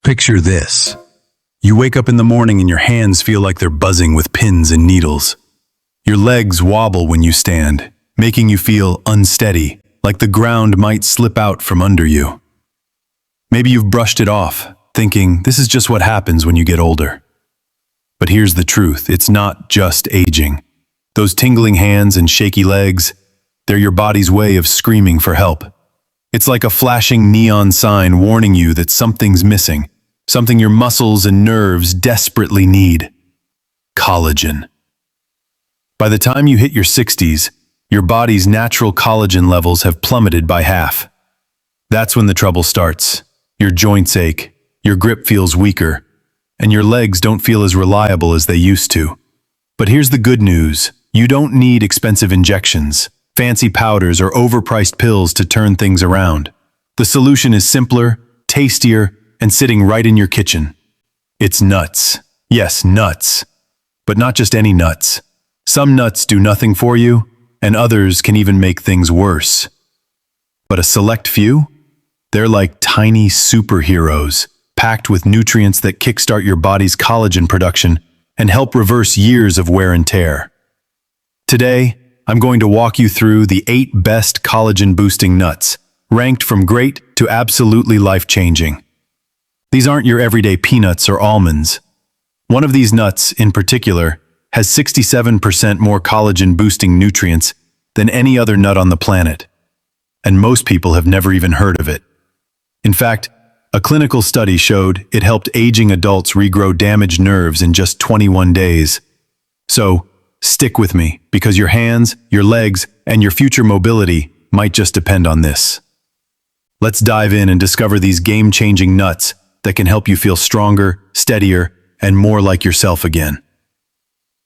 Picture this. You wake up in the morning and your hands feel like they're buzzing with pins and needles. Your legs wobble when you stand, making you feel unsteady, like the ground might slip out from under you. Maybe you've brushed it off, thinking this is just what happens when you get older. But here's the truth, it's not just aging. Those tingling hands and shaky legs, they're your body's way of screaming for help. It's like a flashing neon sign warning you that something's missing, something your muscles and nerves desperately need. Collagen. By the time you hit your 60s, your body's natural collagen levels have plummeted by half. That's when the trouble starts. Your joints ache, your grip feels weaker, and your legs don't feel as reliable as they used to. But here's the good news. You don't need expensive injections, fancy powders, or overpriced pills to turn things around. The solution is simpler, tastier, and sitting right in your kitchen. It's nuts. Yes, nuts. But not just any nuts. Some nuts do nothing for you, and others can even make things worse. But a select few? They're like tiny superheroes, packed with nutrients that kickstart your body's collagen production and help reverse years of wear and tear. Today, I'm going to walk you through the 8 best collagen-boosting nuts, ranked from great to absolutely life-changing. These aren't your everyday peanuts or almonds. One of these nuts, in particular, has 67% more collagen-boosting nutrients than any other nut on the planet. And most people have never even heard of it. In fact, a clinical study showed it helped aging adults regrow damaged nerves in just 21 days. So, stick with me, because your hands, your legs, and your future mobility might just depend on this. Let's dive in and discover these game-changing nuts that can help you feel stronger, steadier, and more like yourself again.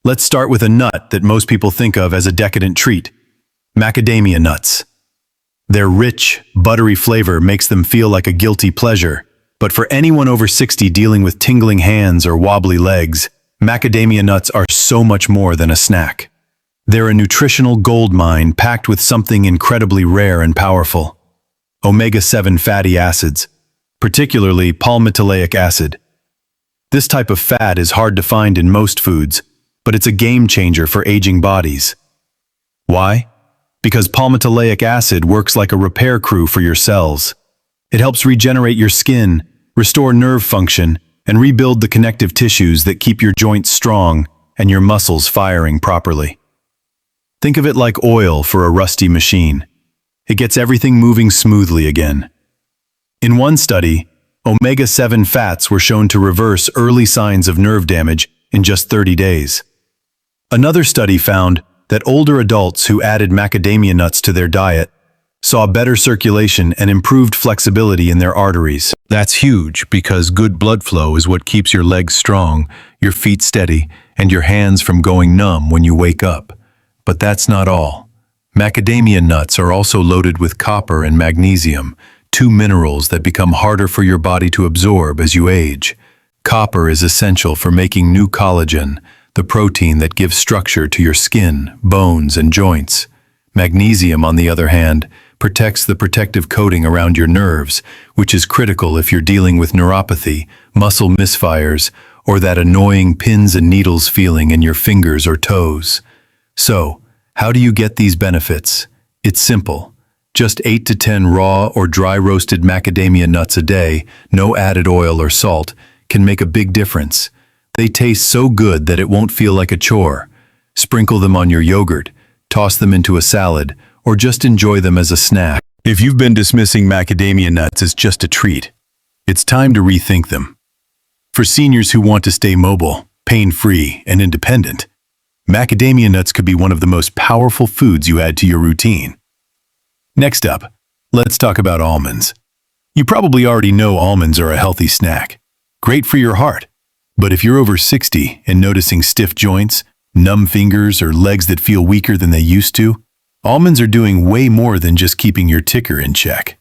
Let's start with a nut that most people think of as a decadent treat: macadamia nuts. Their rich, buttery flavor makes them feel like a guilty pleasure, but for anyone over 60 dealing with tingling hands or wobbly legs, macadamia nuts are so much more than a snack. They're a nutritional goldmine packed with something incredibly rare and powerful: omega-7 fatty acids, particularly palmitoleic acid. This type of fat is hard to find in most foods, but it's a game changer for aging bodies. Why? Because palmitoleic acid works like a repair crew for your cells. It helps regenerate your skin, restore nerve function, and rebuild the connective tissues that keep your joints strong and your muscles firing properly. Think of it like oil for a rusty machine. It gets everything moving smoothly again. In one study, omega-7 fats were shown to reverse early signs of nerve damage in just 30 days. Another study found that older adults who added macadamia nuts to their diet saw better circulation and improved flexibility in their arteries. That's huge, because good blood flow is what keeps your legs strong, your feet steady, and your hands from going numb when you wake up. But that's not all. Macadamia nuts are also loaded with copper and magnesium, 2 minerals that become harder for your body to absorb as you age. Copper is essential for making new collagen, the protein that gives structure to your skin, bones, and joints. Magnesium, on the other hand, protects the protective coating around your nerves, which is critical if you're dealing with neuropathy, muscle misfires, or that annoying pins and needles feeling in your fingers or toes. So, how do you get these benefits? It's simple. Just 8 to 10 raw or dry roasted macadamia nuts a day, no added oil or salt, can make a big difference. They taste so good that it won't feel like a chore. Sprinkle them on your yogurt, toss them into a salad, or just enjoy them as a snack. If you've been dismissing macadamia nuts as just a treat, it's time to rethink them. For seniors who want to stay mobile, pain-free, and independent, macadamia nuts could be one of the most powerful foods you add to your routine. Next up, let's talk about almonds. You probably already know almonds are a healthy snack. Great for your heart. But if you're over 60 and noticing stiff joints, numb fingers, or legs that feel weaker than they used to, almonds are doing way more than just keeping your ticker in check.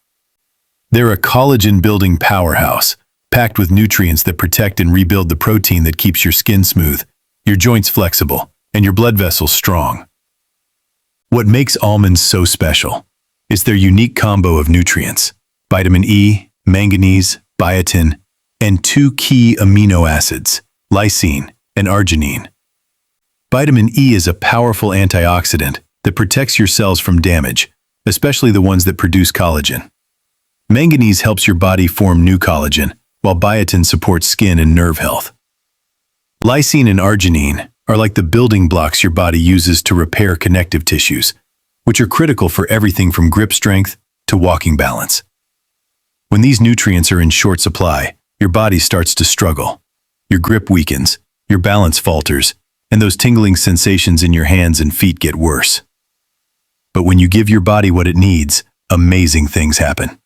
They're a collagen-building powerhouse, packed with nutrients that protect and rebuild the protein that keeps your skin smooth, your joints flexible, and your blood vessels strong. What makes almonds so special is their unique combo of nutrients: vitamin E, manganese, biotin, and two key amino acids, lysine and arginine. Vitamin E is a powerful antioxidant that protects your cells from damage, especially the ones that produce collagen. Manganese helps your body form new collagen, while biotin supports skin and nerve health. Lysine and arginine are like the building blocks your body uses to repair connective tissues, which are critical for everything from grip strength to walking balance. When these nutrients are in short supply, your body starts to struggle. Your grip weakens, your balance falters, and those tingling sensations in your hands and feet get worse. But when you give your body what it needs, amazing things happen.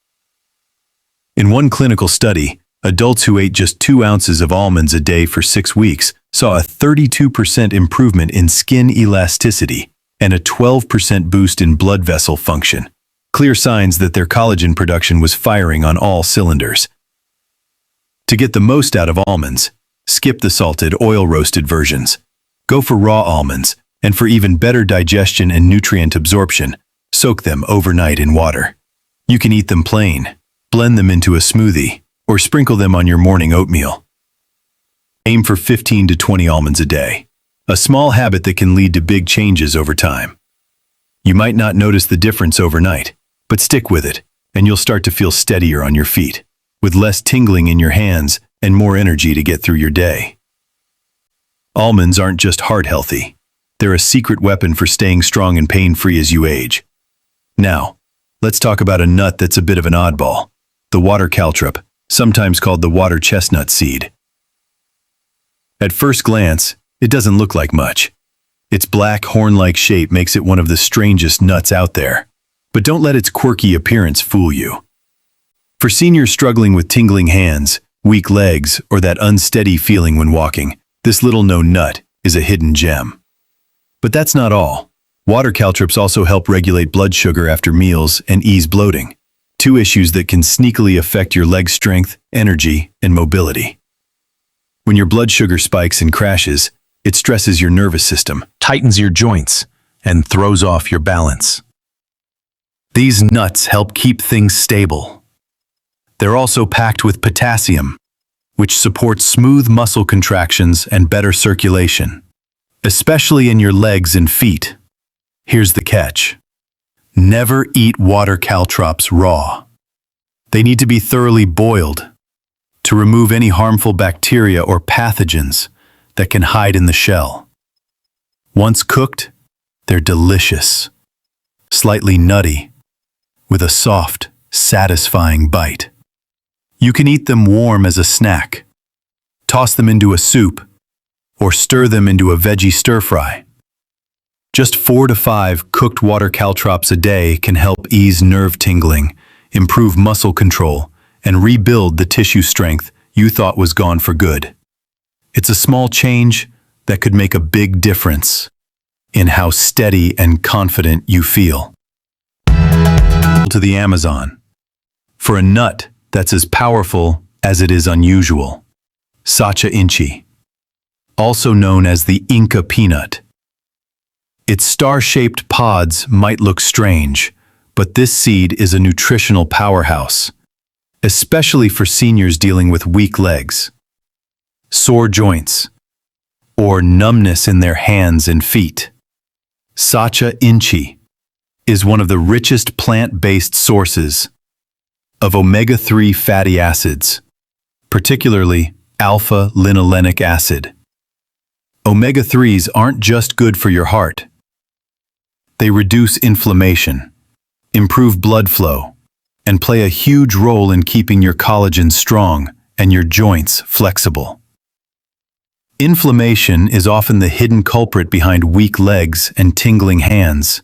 In one clinical study, adults who ate just 2 ounces of almonds a day for 6 weeks saw a 32% improvement in skin elasticity and a 12% boost in blood vessel function, clear signs that their collagen production was firing on all cylinders. To get the most out of almonds, skip the salted, oil-roasted versions. Go for raw almonds, and for even better digestion and nutrient absorption, soak them overnight in water. You can eat them plain, blend them into a smoothie, or sprinkle them on your morning oatmeal. Aim for 15 to 20 almonds a day, a small habit that can lead to big changes over time. You might not notice the difference overnight, but stick with it, and you'll start to feel steadier on your feet, with less tingling in your hands and more energy to get through your day. Almonds aren't just heart healthy. They're a secret weapon for staying strong and pain-free as you age. Now, let's talk about a nut that's a bit of an oddball, the water caltrop, sometimes called the water chestnut seed. At first glance, it doesn't look like much. Its black, horn-like shape makes it one of the strangest nuts out there. But don't let its quirky appearance fool you. For seniors struggling with tingling hands, weak legs, or that unsteady feeling when walking, this little-known nut is a hidden gem. But that's not all. Water caltrops also help regulate blood sugar after meals and ease bloating, 2 issues that can sneakily affect your leg strength, energy, and mobility. When your blood sugar spikes and crashes, it stresses your nervous system, tightens your joints, and throws off your balance. These nuts help keep things stable. They're also packed with potassium, which supports smooth muscle contractions and better circulation, especially in your legs and feet. Here's the catch. Never eat water caltrops raw. They need to be thoroughly boiled to remove any harmful bacteria or pathogens that can hide in the shell. Once cooked, they're delicious, slightly nutty, with a soft, satisfying bite. You can eat them warm as a snack, toss them into a soup, or stir them into a veggie stir-fry. Just 4 to 5 cooked water caltrops a day can help ease nerve tingling, improve muscle control, and rebuild the tissue strength you thought was gone for good. It's a small change that could make a big difference in how steady and confident you feel. To the Amazon. For a nut that's as powerful as it is unusual, Sacha Inchi, also known as the Inca peanut. Its star-shaped pods might look strange, but this seed is a nutritional powerhouse, especially for seniors dealing with weak legs, sore joints, or numbness in their hands and feet. Sacha Inchi is one of the richest plant-based sources of omega-3 fatty acids, particularly alpha-linolenic acid. Omega-3s aren't just good for your heart. They reduce inflammation, improve blood flow, and play a huge role in keeping your collagen strong and your joints flexible. Inflammation is often the hidden culprit behind weak legs and tingling hands,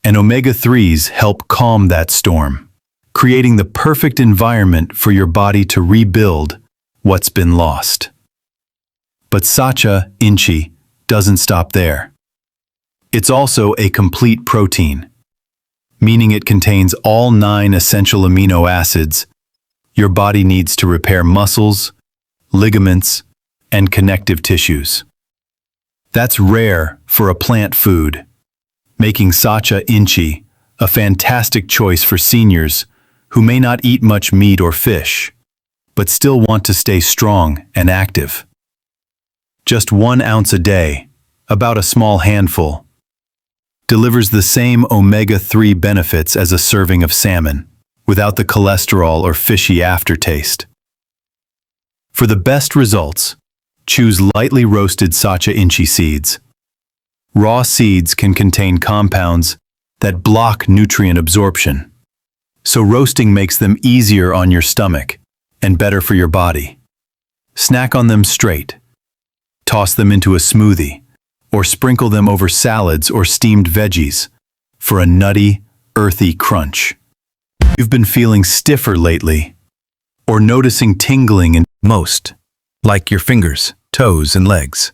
and omega-3s help calm that storm, creating the perfect environment for your body to rebuild what's been lost. But Sacha Inchi doesn't stop there. It's also a complete protein, meaning it contains all 9 essential amino acids your body needs to repair muscles, ligaments, and connective tissues. That's rare for a plant food, making Sacha Inchi a fantastic choice for seniors who may not eat much meat or fish, but still want to stay strong and active. Just 1 ounce a day, about a small handful, delivers the same omega-3 benefits as a serving of salmon, without the cholesterol or fishy aftertaste. For the best results, choose lightly roasted sacha inchi seeds. Raw seeds can contain compounds that block nutrient absorption, so roasting makes them easier on your stomach and better for your body. Snack on them straight. Toss them into a smoothie, or sprinkle them over salads or steamed veggies for a nutty, earthy crunch. You've been feeling stiffer lately, or noticing tingling in most, like your fingers, toes, and legs.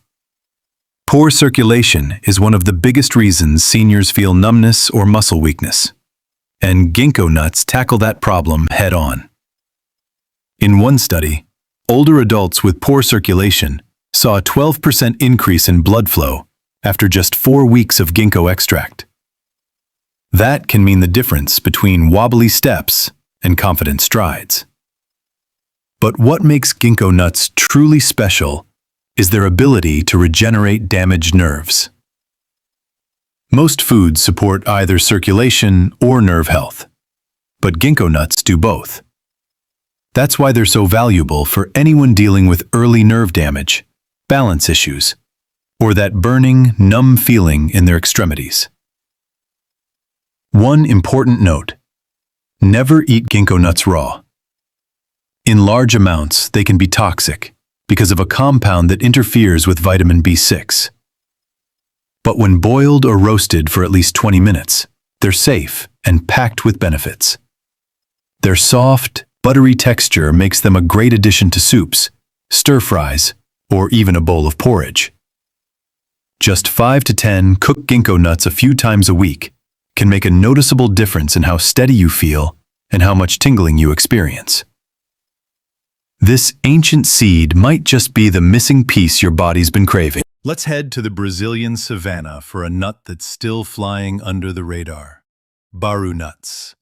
Poor circulation is one of the biggest reasons seniors feel numbness or muscle weakness, and ginkgo nuts tackle that problem head-on. In one study, older adults with poor circulation saw a 12% increase in blood flow after just 4 weeks of ginkgo extract. That can mean the difference between wobbly steps and confident strides. But what makes ginkgo nuts truly special is their ability to regenerate damaged nerves. Most foods support either circulation or nerve health, but ginkgo nuts do both. That's why they're so valuable for anyone dealing with early nerve damage, balance issues, or that burning, numb feeling in their extremities. One important note: never eat ginkgo nuts raw. In large amounts, they can be toxic because of a compound that interferes with vitamin B6. But when boiled or roasted for at least 20 minutes, they're safe and packed with benefits. Their soft, buttery texture makes them a great addition to soups, stir-fries, or even a bowl of porridge. Just 5 to 10 cooked ginkgo nuts a few times a week can make a noticeable difference in how steady you feel and how much tingling you experience. This ancient seed might just be the missing piece your body's been craving. Let's head to the Brazilian savannah for a nut that's still flying under the radar. Baru nuts,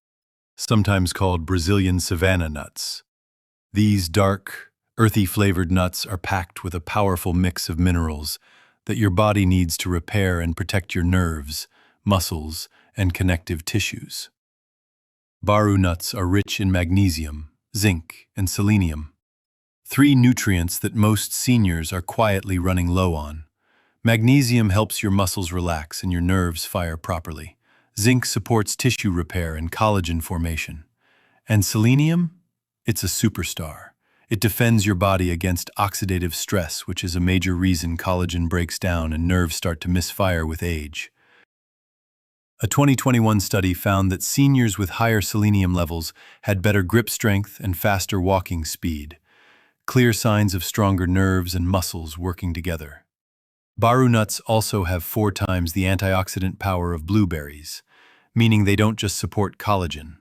sometimes called Brazilian savannah nuts. These dark, earthy-flavored nuts are packed with a powerful mix of minerals that your body needs to repair and protect your nerves, muscles, and connective tissues. Baru nuts are rich in magnesium, zinc, and selenium, 3 nutrients that most seniors are quietly running low on. Magnesium helps your muscles relax and your nerves fire properly. Zinc supports tissue repair and collagen formation. And selenium? It's a superstar. It defends your body against oxidative stress, which is a major reason collagen breaks down and nerves start to misfire with age. A 2021 study found that seniors with higher selenium levels had better grip strength and faster walking speed. Clear signs of stronger nerves and muscles working together. Baru nuts also have 4 times the antioxidant power of blueberries, meaning they don't just support collagen.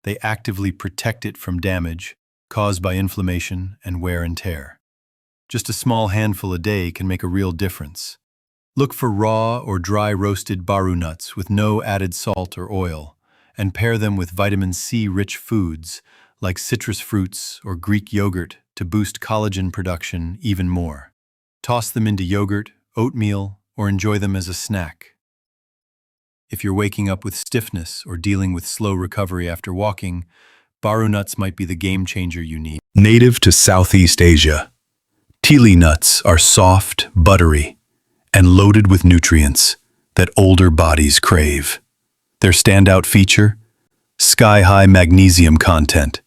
They actively protect it from damage caused by inflammation and wear and tear. Just a small handful a day can make a real difference. Look for raw or dry roasted baru nuts with no added salt or oil, and pair them with vitamin C-rich foods like citrus fruits or Greek yogurt to boost collagen production even more. Toss them into yogurt, oatmeal, or enjoy them as a snack. If you're waking up with stiffness or dealing with slow recovery after walking, baru nuts might be the game changer you need. Native to Southeast Asia, Tingling nuts are soft, buttery, and loaded with nutrients that older bodies crave. Their standout feature? Sky-high magnesium content.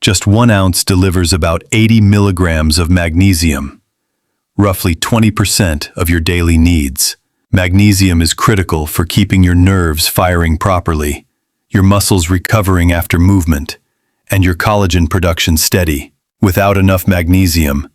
Just 1 ounce delivers about 80 milligrams of magnesium, roughly 20% of your daily needs. Magnesium is critical for keeping your nerves firing properly, your muscles recovering after movement, and your collagen production steady. Without enough magnesium,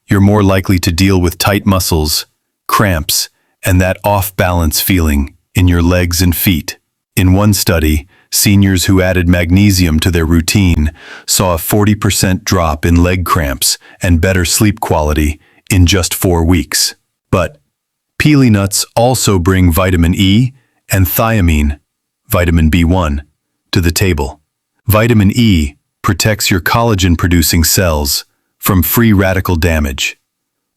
you're more likely to deal with tight muscles, cramps, and that off-balance feeling in your legs and feet. In one study, seniors who added magnesium to their routine saw a 40% drop in leg cramps and better sleep quality in just 4 weeks. But pili nuts also bring vitamin E and thiamine, vitamin B1, to the table. Vitamin E protects your collagen-producing cells from free radical damage,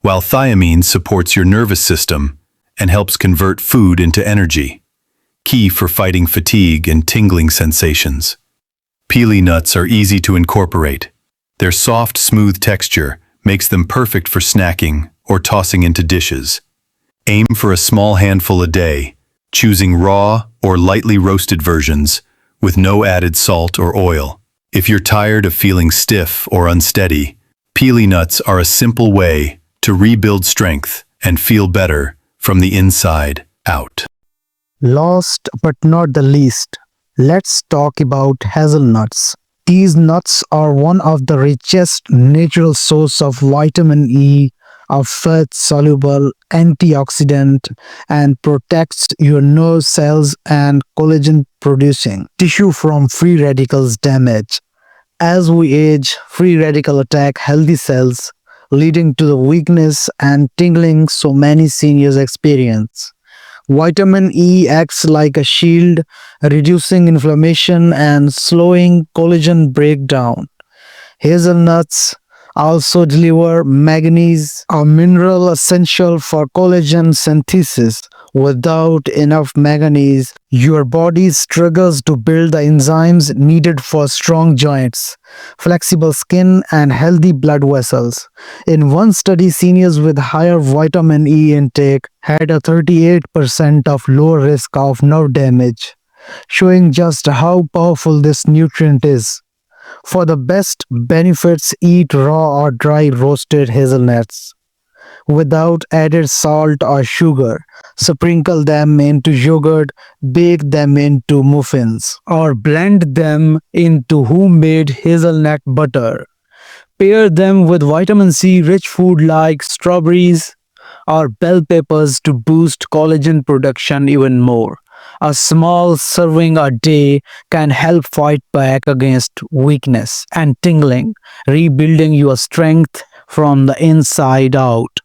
while thiamine supports your nervous system and helps convert food into energy, key for fighting fatigue and tingling sensations. Pili nuts are easy to incorporate. Their soft, smooth texture makes them perfect for snacking or tossing into dishes. Aim for a small handful a day, choosing raw or lightly roasted versions with no added salt or oil. If you're tired of feeling stiff or unsteady, pili nuts are a simple way to rebuild strength and feel better from the inside out. Last but not the least, let's talk about hazelnuts. These nuts are one of the richest natural source of vitamin E, a fat-soluble antioxidant, and protects your nerve cells and collagen-producing tissue from free radicals damage. As we age, free radical attack healthy cells, leading to the weakness and tingling so many seniors experience. Vitamin E acts like a shield, reducing inflammation and slowing collagen breakdown. Hazelnuts also deliver manganese, a mineral essential for collagen synthesis. Without enough manganese, your body struggles to build the enzymes needed for strong joints, flexible skin, and healthy blood vessels. In one study, seniors with higher vitamin E intake had a 38% of lower risk of nerve damage, showing just how powerful this nutrient is. For the best benefits, eat raw or dry roasted hazelnuts without added salt or sugar. Sprinkle them into yogurt, bake them into muffins, or blend them into homemade hazelnut butter. Pair them with vitamin C rich food like strawberries or bell peppers to boost collagen production even more. A small serving a day can help fight back against weakness and tingling, rebuilding your strength from the inside out.